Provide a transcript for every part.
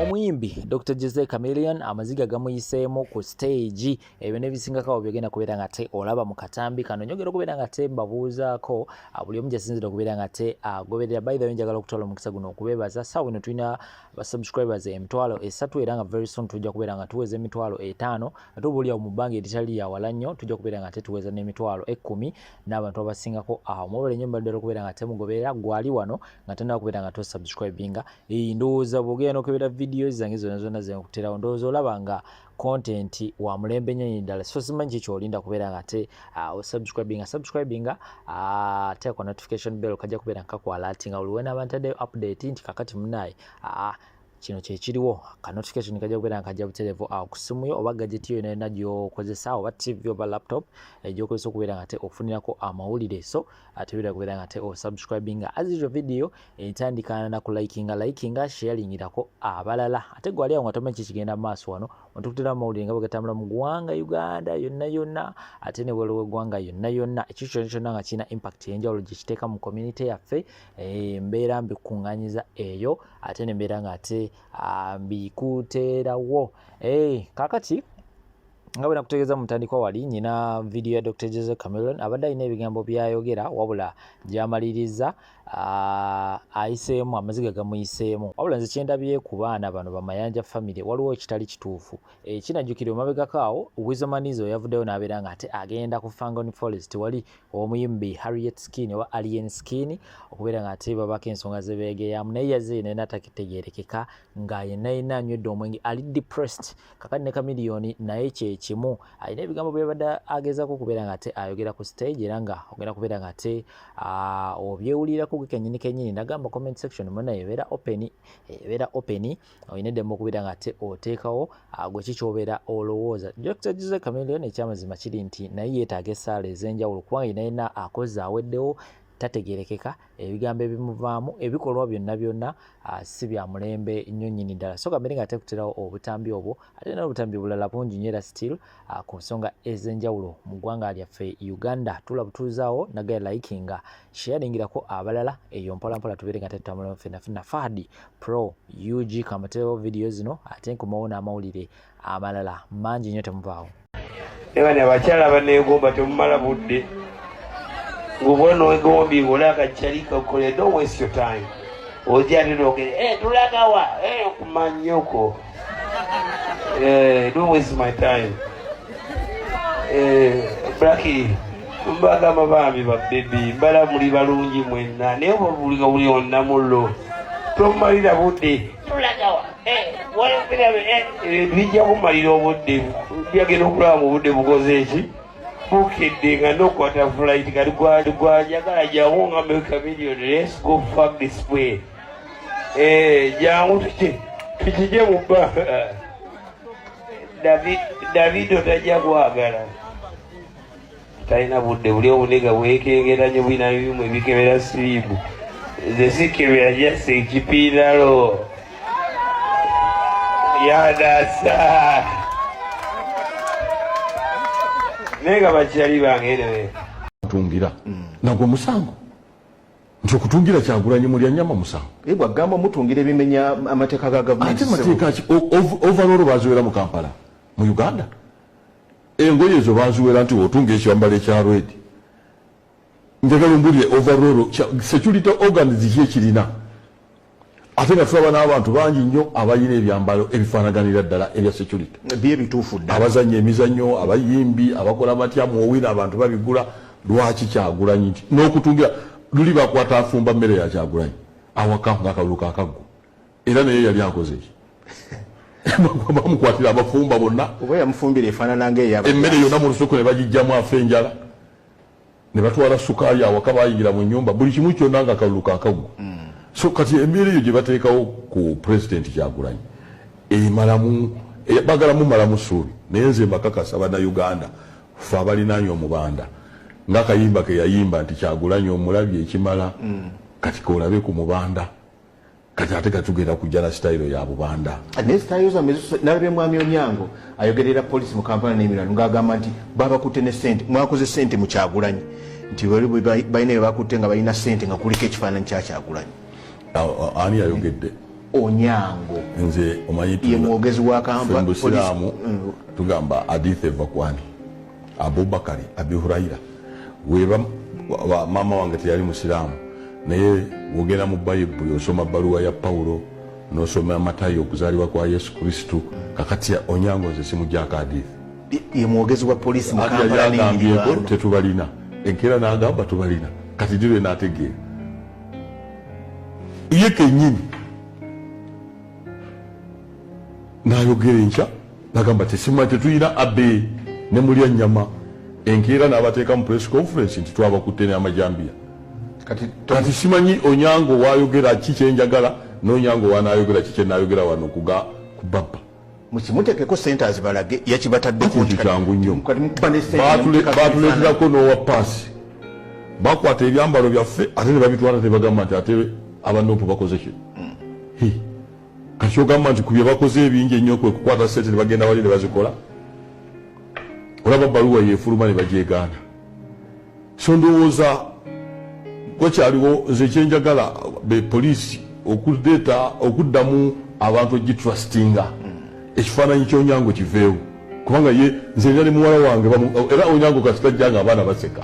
omuyimbi Dr. Jose Chameleone amaziga gamuyiseemu ku stage ebyo nebisingako byogenda kubeera nga te olaba mu katambi kano nyogera okubeera nga te mbabuuzaako buli omu gyasinzira okubeera nga te agoberera. By the way, njagala okutwala omukisa guno okubeebaza saawa eno tulina basubscribers emitwalo 3 era nga very soon tujja kubeera nga tuweza emitwalo 5 ate obuulyawo mu bbanga eritali lyawala nnyo tujja kubeera nga te tuweza n'emitwalo 10 n'abantu abasingako awo mubale nnyo mbaddala okubeera nga te mugoberera gwali wano nga tena okubeera nga tosubscribinga ndowooza bwogenda okubeera videos zange zonna zenkuterawo ndowooza olaba nga content wa mulembe nnyonyi ddala so simanyi kiki olinda kubeera nga te subscribinga teeka notification bell kajja kubeera nkakwalatinga buli wena abantadde update nti kakati munaye kino kyekiriwo ka notification kajja kubeera nkajja butereevu ku simu yo oba gadget yo yonna gy'okozesa oba TV oba laptop gy'okozesa okubeera nga te okufunirako amawulire so tebeera kubeera nga te subscribinga as usual video etandikana na likinga sharingirako abalala ate gwali awo nga tomanyi kikigenda mu maaso wano ontukutera amawulire nga bwegatambula mu ggwanga Uganda yonna ate ne bwelo w'eggwanga yonna ekyo kyonna nga kirina impact y'enjawulo gye kiteeka mu community yaffe mbeera mbikuŋŋanyiza eyo ate ne mbeera nga ate mbikuteerawo kakati nga bwe nakutegeeza mu ntandikwa wali nyina video ya Dr. Jose Chameleone abadde alina ebigambo byayogera wabula gyamaliriza ayiseemu amaziga gamuyiseemu wabula nze kyendabye ku baana bano bamayanja family waliwo ekitali kituufu kinajjukira omabegako awo Wizomanizo yavuddeyo n'abeera nga ate agenda ku Fangon Forest wali omuyimbi Harriet Skin oba Alien Skin okubeera nga ate babako ensonga ze beegeyamu naye yazze nena takitegeerekeka nga yenna anywedde omwenge ali depressed kakati ne Chameleone naye kyekimu alina ebigambo byabadde agezaako okubeera nga ate ayogera ku stage era nga ogenda kubeera nga ate obyewulirako kenyini nagamba comment section muna ebeera open olina eddembe okubeera nga ate oteekawo gwe kikyobeera olowooza. Dr. Jose Chameleone ekyamazima kiri nti naye yeetaaga essaala ez'enjawulo kubanga yenna akoze aweddewo tategeerekeka ebigambo ebimuvaamu ebikolwa byonna si bya mulembe nnyo nnyini ddala so kamere nga tekuterawo obutambi obwo ate n'obutambi bulala bungi nnyo era still ku nsonga ez'enjawulo mu ggwanga lyaffe Uganda tula butuuzaawo nagaya likinga sharingirako abalala eyo mpolampola tubeere nga tetutambula ffenna Fahadi Pro UG kamaterewo video zino ate nkomawo n'amawulire amalala mangi nnyo temuvaawo ebane abakyala baneegomba temumala budde ngubona wegombi olaka charika kole don't waste your time ojani roke tulagawa kumanyoko don't waste my time Blackie mbaga mabambi ba baby mbala muri balungi mwenna ne obulika buli onna mullo tomalira budde tulagawa wale pira bijja kumalira obudde byagenda okulaba mu budde bukoze eki bukedde nga nokwata flight kati gwajagala jangu nga Chameleone let's go fuck this way jangu tukije mubba David otajja kwagala talina budde buli obunega bwekengeranye bwina bimu ebikebera siribu ze sikebera jase ekipiiralo yadasa nega bakyali bangerewe kutungira nagwo musango nti okutungira Kyagulanyi mulya nyama musango bwagamba mutungira ebimenya amateeka ga gavumenti ate mateeka ki overall baziwera mu Kampala mu Uganda engoye ezo baziwera nti otunga ekyambalo ekya red njagala mbulire overall security organs zikirina ate nga tulaba n'abantu bangi nnyo abayina ebyambalo ebifaanaganira ddala ebya security bye bituufu ddala abazanya emizannyo abayimbi abakola batya muowina abantu babigula lwaki Kyagulanyi nti n'okutungira luli bakwata afumba mmere ya Kyagulanyi awaka ng'akalulu kakaggo era naye yali akoze eki bamukwatira abafumba bonna oba yamufumbira efaanana ng'eyaba emmere yonna mu lusuku ne bagijjamu afa enjala ne batwala sukaali awaka bayingira mu nnyumba buli kimu kyonna ng'akalulu kakaggo so kati embeera eyo gye bateekawo ku president Kyagulanyi bagalamu malamu ssuubi naye nze mbakakasa bannayuganda fe abalinaanye omubanda ng'akayimba ke yayimba nti Kyagulanyi omulabye ekimala kati koolabe ku mubanda kati ate katugenda kujja na sitayiro ya bubanda ne sitayiro zammwe nalabye mwami Onyango ayogerera poliisi mu Kampala n'emirala ng'agamba nti babakutte ne ssente mwakoze ssente mu Kyagulanyi nti balina bye bakutte nga balina ssente nga kuliko ekifaananyi kya Kyagulanyi ani ayogedde Onyango nze omanyi ye mwogezi wa Kampala Musiraamu tugamba hadith eva kwani Abubakari Abi Huraira weba mama wange teyali Musiraamu naye wogera mu Bayibuli osoma baluwa ya Paulo nosoma Matayo okuzaliwa kwa Yesu Kristo kakati Onyango nze simujjako hadith ye mwogezi wa polisi mu Kampala n'endibaano tetubalina enkera n'agamba tubalina kati dirwe n'ategeera ye kennyini n'ayogera enkya n'agamba tetulina abe ne mulya nnyama enkeera n'abateeka mu press conference nti twabakutte n'amajambiya kati simanyi Onyango wayogera ki kyenjagala n'Onyango wanaayogera ki kyenayogera wano kubabba mukimuteekeko centers balage yakibataddeko kyangu nnyo baatuleeterako n'owa paasi bakwata ebyambalo byaffe ate ne babitwala tebagamba nti ate abanoopu bakoze ki kati ogamba nti ku bye bakoze ebingi ennyo kwe kukwata sente ne bagenda wali ne bazikola olaba baluwa yeefuluma ne bagyegaana so ndowooza wakyaliwo nze ekyenjagala be poliisi okuddamu abantu ogitrustinga ekifaananyi ky'Onyango kiveewo kubanga ye nze nja ne muwala wange era Onyango kasitajjanga abaana baseka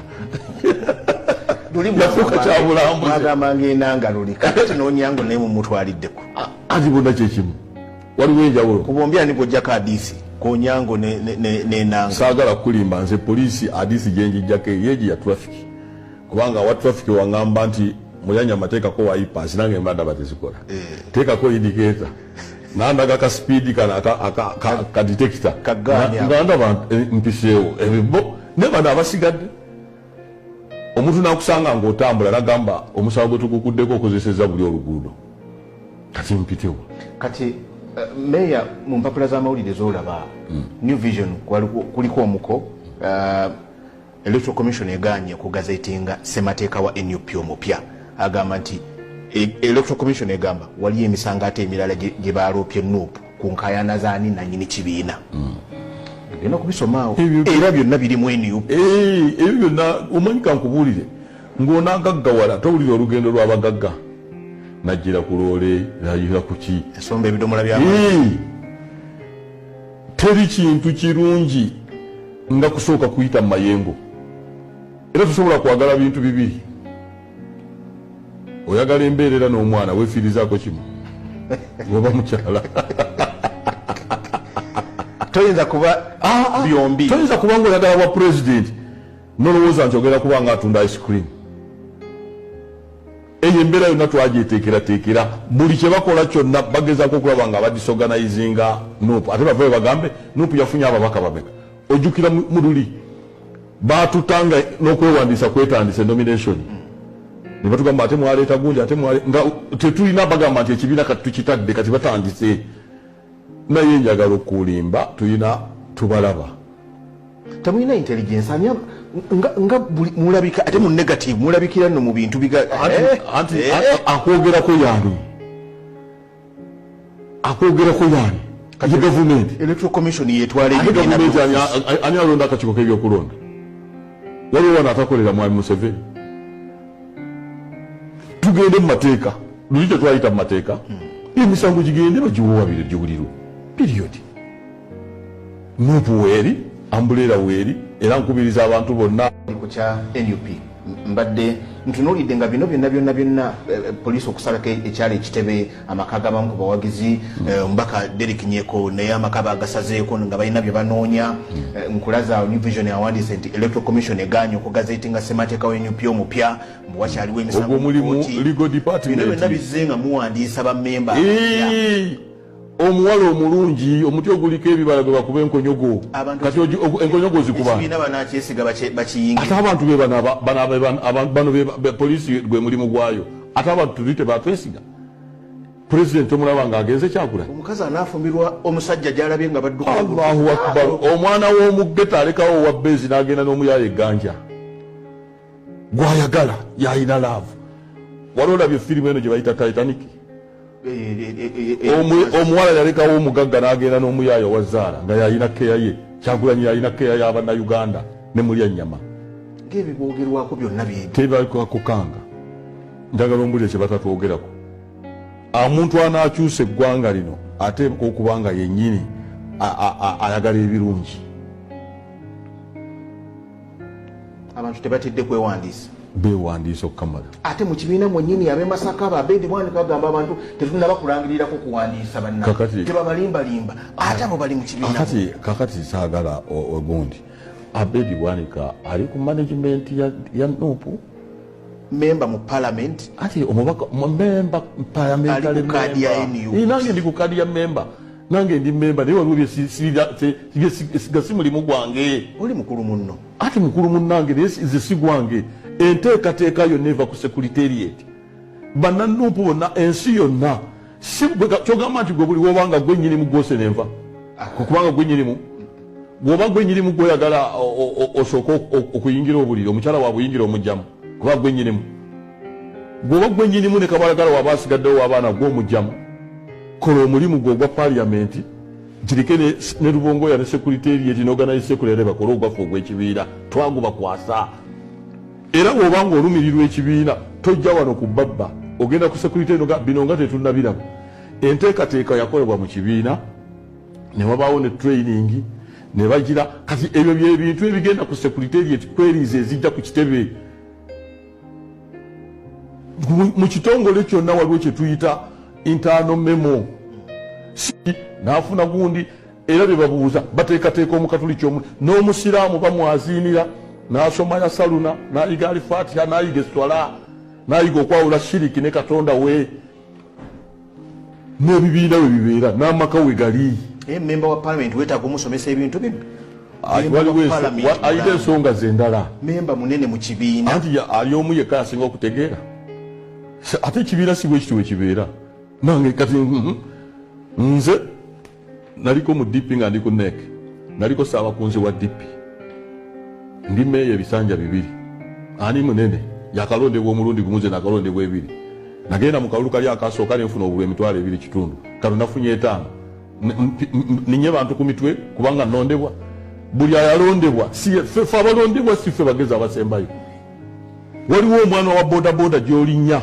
yafuuka kyabulambuzi agamba ng'enanga luli kakati n'Onyango naye mumutwaliddeko anti bonna kyekimu waliwo enjawulo kubombi ani gw'ojjako hadisi k'Onyango n'enanga saagala kulimba nze poliisi hadisi gyenjijjako yeegi ya trafiki kubanga wa trafiki waŋŋamba nti Mulyanyama teekako wayipaasi nange mbadaba tezikola teekako indicator nandaga ka speed kana ka detector nga ndaba mpiseewo ebibo ne bano abasigadde omuntu nakusanga ng'otambula nagamba omusawo gwe tukukuddeko okozesezza buli oluguudo kati mpitewo kati meya mu mpapula z'amawulire z'olaba New Vision kuliko omuko Electoral Commission eganye okugazetinga ssemateeka wa NUP omupya agamba nti Electoral Commission egamba waliyo emisango ate emirala gye baloopye NUP ku nkayana zaani nannyini kibiina genda kubisomaawo era byonna birimu NUP ebyo byonna omanyi kankubuulire ng'onaagaggawala towulire olugendo lw'abagagga najjira ku loole nayira ku ki esomba ebidomola by'amazzi teri kintu kirungi nga kusooka kuyita mu mayengo era tusobola kwagala bintu bibiri oyagala embeerera n'omwana weefiirizaako kimu oba mukyala toyinza kuba byombi toyinza kuba ngaoyagala bwa pulezidenti nolowooza nti ogenda kuba nga atunda ice cream eyo embeera yonna twagyeteekerateekera buli kye bakola kyonna bagezaako okulaba nga badisorganizinga NUP ate bavayo bagambe NUP yafunye ababaka bameka ojjukira mu luli baatutanga n'okwewandiisa kwetandisa nomination ne batugamba ate mwaleeta gundi ate nga tetulina bagamba nti ekibiina kati tukitadde kati batandise naye njagala okulimba tulina tubalaba tamulina intelligence nga mulabika ate mu negative mulabikira nno mu bintu anti akwogerako yaani ye gavumenti Electoral Commission yetwala gavumenti ani alonda akakiiko k'ebyokulonda waliwo wano atakolera mwami Museveni tugende mu mateeka luli kye twayita mu mateeka emisango gigende bagiwowabire giwulirwe periodi NUP weeri ambuleera weeri era nkubiriza abantu bonna ku kya NUP mbadde ntunuulidde nga bino byonna poliisi okusalako ekyalo ekitebe amaka g'abamu ku bawagizi omubaka Derek Nyeko naye amaka bagasazeeko nga balina bye banoonya nkulaza New Vision awandiise nti Electoral Commission eganye okugazetinga ssemateeka wa NUP omupya mbu wakyaliwo emisango ogwo mulimu legal department bino byonna bizze nga muwandiisa bammemba omuwala omulungi omuti oguliko ebibala gwe bakuba enkonyogo kati enkonyogo zikuba ekibiina banakyesiga bakiyingi ate abantu bano poliisi gwe mulimu gwayo ate abantu tuli tebatwesiga pulezidenti omulaba nga agenze kyakula omukazi anaafumbirwa omusajja gy'alabye nga badduka Allahu akbar omwana w'omugeta alekawo owa bezi n'agenda n'omuyaya egganja gwayagala yayina laavu wali olabye firimu eno gye bayita Titanic omuwala yalekawo omugagga n'agenda n'omuyaya wa Zaara nga yayina keya ye Kyagulanyi yayina keya y'Abannayuganda ne Mulyanyama ng'ebiboogerwako byonna tebalikakukanga njagala ombulire kye batatwogerako omuntu anaakyusa eggwanga lino ateekwa okuba nga yennyini ayagala ebirungi. abantu tebatedde kwewandiisa beewandiisa okukamala. ate mu kibiina mwennyini ab'e Masaka Abedi Bwanika bagamba abantu tetunaba kulangirirako kuwandiisa bannabwe tebabalimbalimba ate abo bali mu kibiina. Kakati saagala ogundi Abedi Bwanika ali ku management ya Nuupu, memba mu parliament, ati omubaka memba parliamentary member. Nange ndi ku kadi ya memba, nange ndi memba naye waliwo bye mulimu gwange. Oli mukulu munno. Ati mukulu munnange naye si gwange. Enteekateeka yonna eva ku secretariat. Bannanuupu bonna ensi yonna kyogamba nti gwe buli wobanga gwe nnyinimu gwose nenva kubanga gwe nnyinimu bw'oba gwe nnyinimu gw'oyagala osooka okuyingira obuliri omukyala waabwe oyingira omugjamu kuba gwe nnyinimu. Bw'oba gwe nnyinimu ne kabalagala waaba asigaddewo w'abaana gw'omugjamu. Kola omulimu gwe ogwa parliament kireke ne Rubongoya ne secretariat n'organize sekulere bakole ogwaffe ogw'ekibiina twagubakwasa. Era bw'obanga olumirirwa ekibiina tojja wano ku babba ogenda ku security bino nga tetunnabiraba. Enteekateeka yakolebwa mu kibiina ne wabaawo ne training ne bagira kati ebyo byebintu ebigenda ku secretariat queries ezijja ku kitebe. Mu kitongole kyonna waliwo kye tuyita internal memo. Naafuna gundi era bye babuuza bateekateeka omukatuliki n'omusiraamu bamwaziinira n'asoma ya saluna n'ayiga alifatiha n'ayiga eswala n'ayiga okwawula shiriki ne katonda we n'ebibiina we bibeera n'amaka we gali. Memba wa parliament weetaaga omusomesa ebintu bino. Ayina ensonga ze endala. Memba munene mu kibiina. Anti ali omu yekka asinga okutegeera. Ate ekibiina si bwe kityo we kibeera. Nange kati nze naliko mu DP nga ndi ku NEC. Naliko ssaabakunzi wa DP. Ndi meeya ebisanja 2. Ani munene yakalondebwa omulundi gumu nze nakalondebwa 2. Nagenda mu kalulu kali akasooka ne nfuna obululu emitwalo 2 kitundu. Kano nafunye 5. Ninye bantu ku mitwe kubanga nnondebwa. Buli ayalondebwa si ffe abalondebwa si ffe bagezi abasembayo. Waliwo omwana wa bodaboda gy'olinnya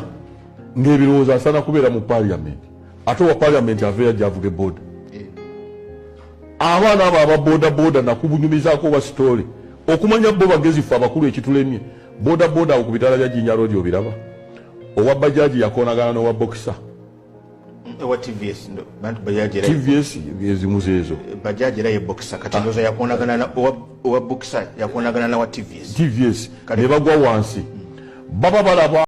ng'ebirowoozo asaana kubeera mu parliament. Ate wa parliament aveera gy'avuga boda. Abaana abo aba bodaboda nakubunyumizaako wa story. Okumanya bo bagezi ffe abakulu ekitulemye. Bodaboda awo ku bitala bya Jinja Road obiraba. Owa bajaji yakoonagana n'owa boxer. Owa TVS ndo bantu bajaji era TVS ezimuzeezo. Bajaji era ye boxer kati ndoza yakoonagana na owa boxer yakoonagana na wa TVS. TVS ne bagwa wansi. Baba balaba